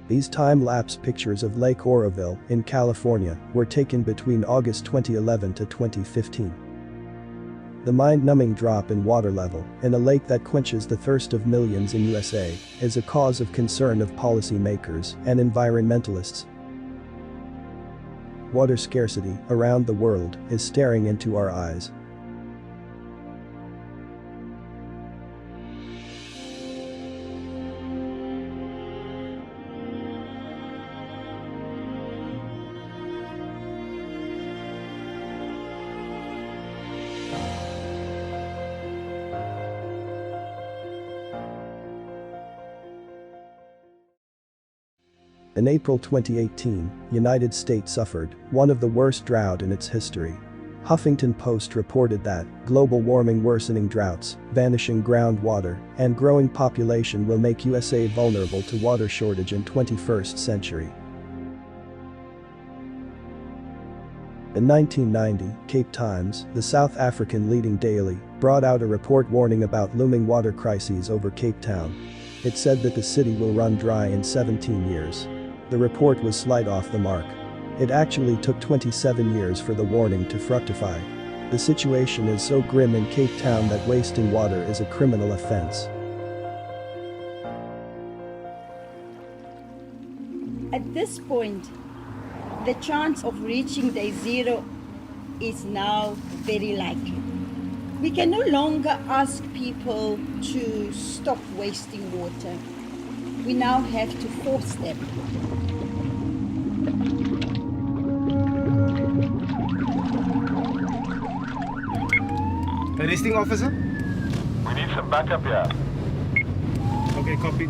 These time-lapse pictures of Lake Oroville in California were taken between August 2011 to 2015. The mind-numbing drop in water level in a lake that quenches the thirst of millions in USA is a cause of concern of policymakers and environmentalists. Water scarcity around the world is staring into our eyes. In April 2018, United States suffered one of the worst drought in its history. Huffington Post reported that global warming, worsening droughts, vanishing groundwater, and growing population will make USA vulnerable to water shortage in 21st century. In 1990, Cape Times, the South African leading daily, brought out a report warning about looming water crises over Cape Town. It said that the city will run dry in 17 years. The report was slight off the mark. It actually took 27 years for the warning to fructify. The situation is so grim in Cape Town that wasting water is a criminal offense. At this point, the chance of reaching day zero is now very likely. We can no longer ask people to stop wasting water. We now have to force them. Arresting officer? We need some backup here. Okay, copy.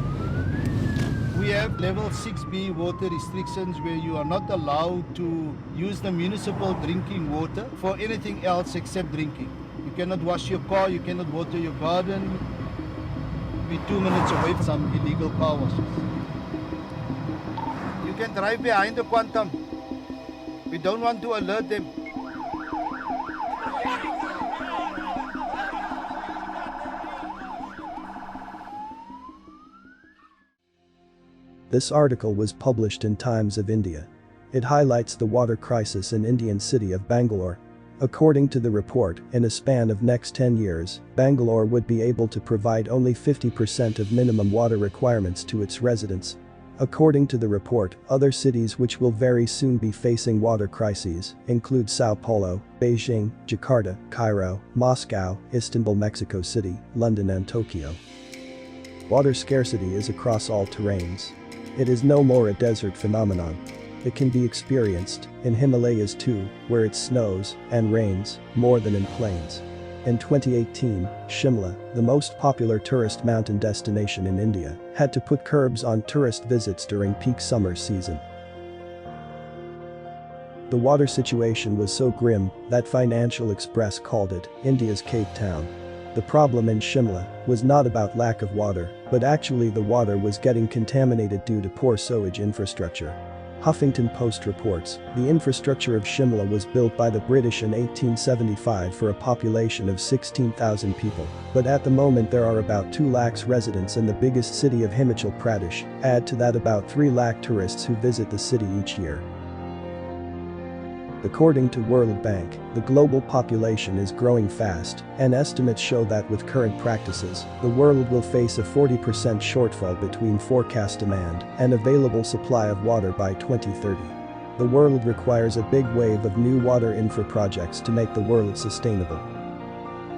We have level 6B water restrictions where you are not allowed to use the municipal drinking water for anything else except drinking. You cannot wash your car, you cannot water your garden. Be 2 minutes away from some illegal car washes. You can drive behind the quantum. We don't want to alert them. This article was published in Times of India. It highlights the water crisis in Indian city of Bangalore. According to the report, in a span of next 10 years, Bangalore would be able to provide only 50% of minimum water requirements to its residents. According to the report, other cities which will very soon be facing water crises include Sao Paulo, Beijing, Jakarta, Cairo, Moscow, Istanbul, Mexico City, London and Tokyo. Water scarcity is across all terrains. It is no more a desert phenomenon. It can be experienced in Himalayas too, where it snows and rains more than in plains. In 2018, Shimla, the most popular tourist mountain destination in India, had to put curbs on tourist visits during peak summer season. The water situation was so grim that Financial Express called it India's Cape Town. The problem in Shimla was not about lack of water, but actually the water was getting contaminated due to poor sewage infrastructure. Huffington Post reports, the infrastructure of Shimla was built by the British in 1875 for a population of 16,000 people, but at the moment there are about 2 lakhs residents in the biggest city of Himachal Pradesh, add to that about 3 lakh tourists who visit the city each year. According to World Bank, the global population is growing fast, and estimates show that with current practices, the world will face a 40% shortfall between forecast demand and available supply of water by 2030. The world requires a big wave of new water infra projects to make the world sustainable.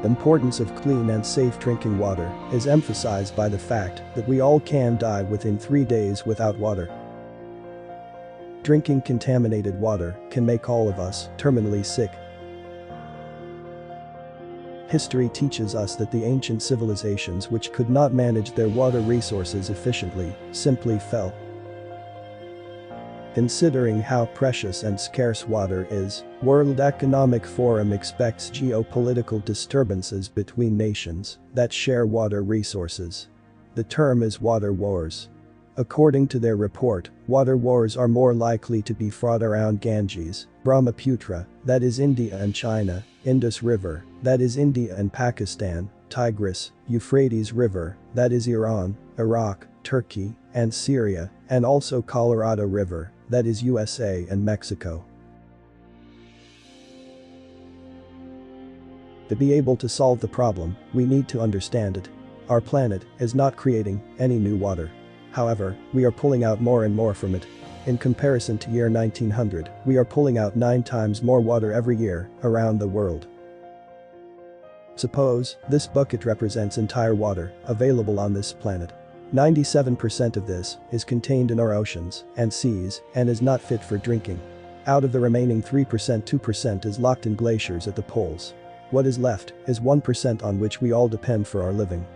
The importance of clean and safe drinking water is emphasized by the fact that we all can die within 3 days without water. Drinking contaminated water can make all of us terminally sick. History teaches us that the ancient civilizations which could not manage their water resources efficiently simply fell. Considering how precious and scarce water is, World Economic Forum expects geopolitical disturbances between nations that share water resources. The term is water wars. According to their report, water wars are more likely to be fought around Ganges, Brahmaputra, that is India and China, Indus River, that is India and Pakistan, Tigris, Euphrates River, that is Iran, Iraq, Turkey, and Syria, and also Colorado River, that is USA and Mexico. To be able to solve the problem, we need to understand it. Our planet is not creating any new water. However, we are pulling out more and more from it. In comparison to year 1900, we are pulling out 9 times more water every year around the world. Suppose this bucket represents entire water available on this planet. 97% of this is contained in our oceans and seas and is not fit for drinking. Out of the remaining 3%, 2% is locked in glaciers at the poles. What is left is 1% on which we all depend for our living.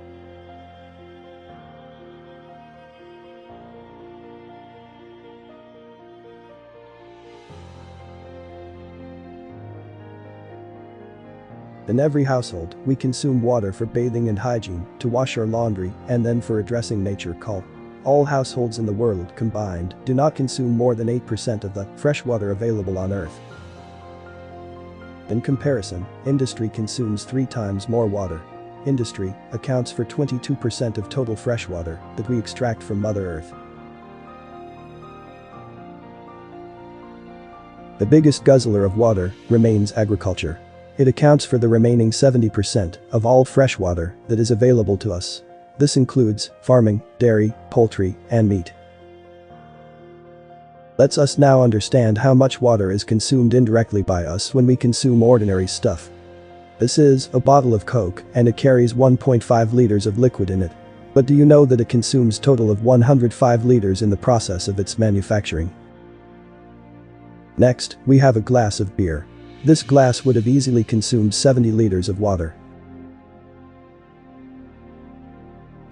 In every household, we consume water for bathing and hygiene, to wash our laundry, and then for addressing nature call. All households in the world combined do not consume more than 8% of the fresh water available on Earth. In comparison, industry consumes 3 times more water. Industry accounts for 22% of total fresh water that we extract from Mother Earth. The biggest guzzler of water remains agriculture. It accounts for the remaining 70% of all fresh water that is available to us. This includes farming, dairy, poultry, and meat. Let's us now understand how much water is consumed indirectly by us when we consume ordinary stuff. This is a bottle of Coke and it carries 1.5 liters of liquid in it. But do you know that it consumes total of 105 liters in the process of its manufacturing? Next, we have a glass of beer. This glass would have easily consumed 70 liters of water.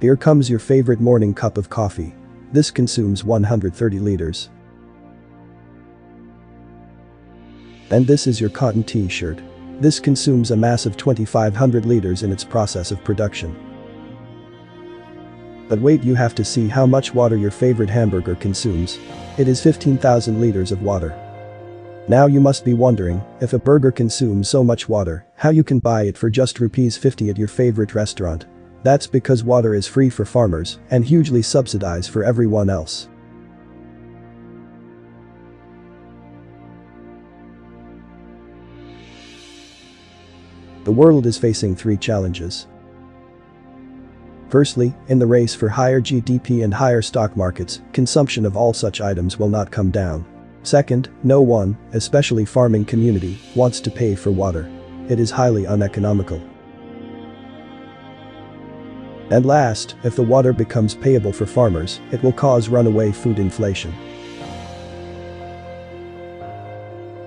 Here comes your favorite morning cup of coffee. This consumes 130 liters. And this is your cotton t-shirt. This consumes a massive 2,500 liters in its process of production. But wait, you have to see how much water your favorite hamburger consumes. It is 15,000 liters of water. Now you must be wondering, if a burger consumes so much water, how you can buy it for just ₹50 at your favorite restaurant. That's because water is free for farmers and hugely subsidized for everyone else. The world is facing 3 challenges. Firstly, in the race for higher GDP and higher stock markets, consumption of all such items will not come down. Second, no one, especially farming community, wants to pay for water. It is highly uneconomical. And last, if the water becomes payable for farmers, it will cause runaway food inflation.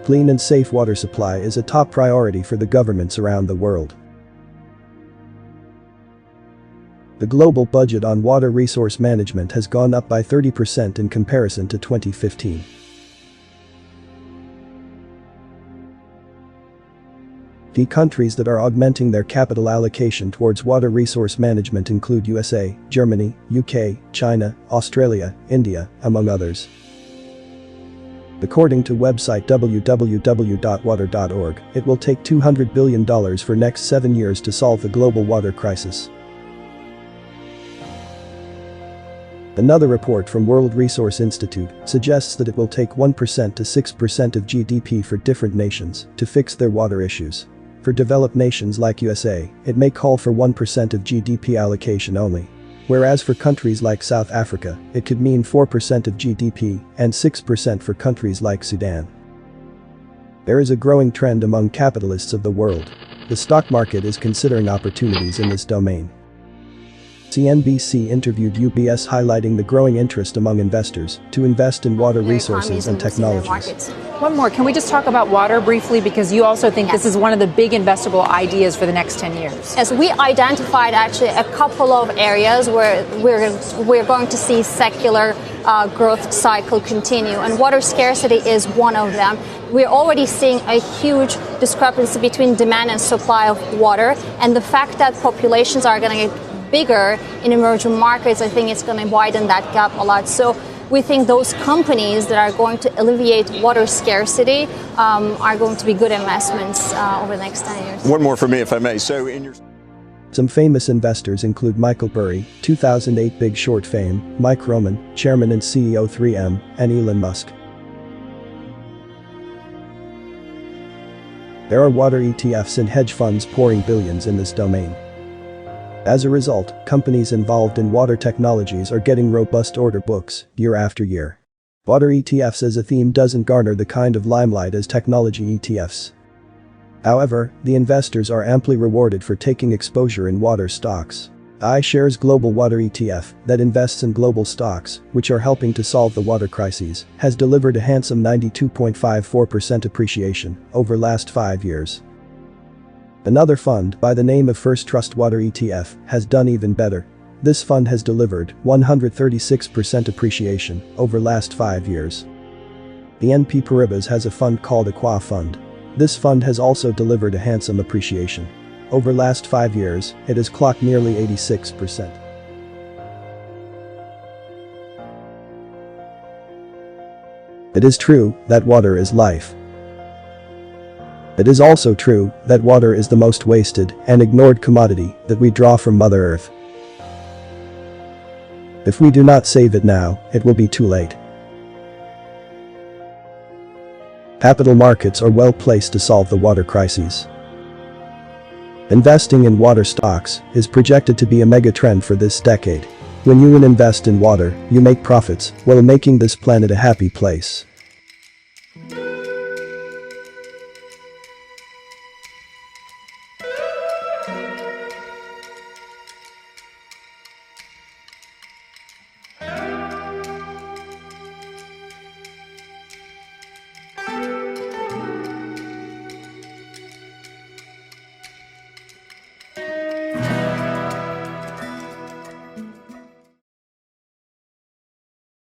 Clean and safe water supply is a top priority for the governments around the world. The global budget on water resource management has gone up by 30% in comparison to 2015. The countries that are augmenting their capital allocation towards water resource management include USA, Germany, UK, China, Australia, India, among others. According to website www.water.org, it will take $200 billion for next 7 years to solve the global water crisis. Another report from World Resource Institute suggests that it will take 1% to 6% of GDP for different nations to fix their water issues. For developed nations like USA, it may call for 1% of GDP allocation only. Whereas for countries like South Africa, it could mean 4% of GDP and 6% for countries like Sudan. There is a growing trend among capitalists of the world. The stock market is considering opportunities in this domain. CNBC interviewed UBS highlighting the growing interest among investors to invest in water resources and technologies. One more, can we just talk about water briefly, because you also think this is one of the big investable ideas for the next 10 years. Yes, we identified actually a couple of areas where we're going to see secular growth cycle continue, and water scarcity is one of them. We're already seeing a huge discrepancy between demand and supply of water, and the fact that populations are going to get bigger in emerging markets, I think it's going to widen that gap a lot. So we think those companies that are going to alleviate water scarcity are going to be good investments over the next 10 years. One more for me, if I may. Some famous investors include Michael Burry, 2008 Big Short fame, Mike Roman, chairman and CEO 3M, and Elon Musk. There are water ETFs and hedge funds pouring billions in this domain. As a result, companies involved in water technologies are getting robust order books, year after year. Water ETFs as a theme doesn't garner the kind of limelight as technology ETFs. However, the investors are amply rewarded for taking exposure in water stocks. iShares Global Water ETF, that invests in global stocks, which are helping to solve the water crises, has delivered a handsome 92.54% appreciation over last 5 years. Another fund, by the name of First Trust Water ETF, has done even better. This fund has delivered 136% appreciation over last 5 years. BNP Paribas has a fund called Aqua Fund. This fund has also delivered a handsome appreciation. Over last 5 years, it has clocked nearly 86%. It is true that water is life. It is also true that water is the most wasted and ignored commodity that we draw from Mother Earth. If we do not save it now, it will be too late. Capital markets are well placed to solve the water crises. Investing in water stocks is projected to be a megatrend for this decade. When you invest in water, you make profits while making this planet a happy place.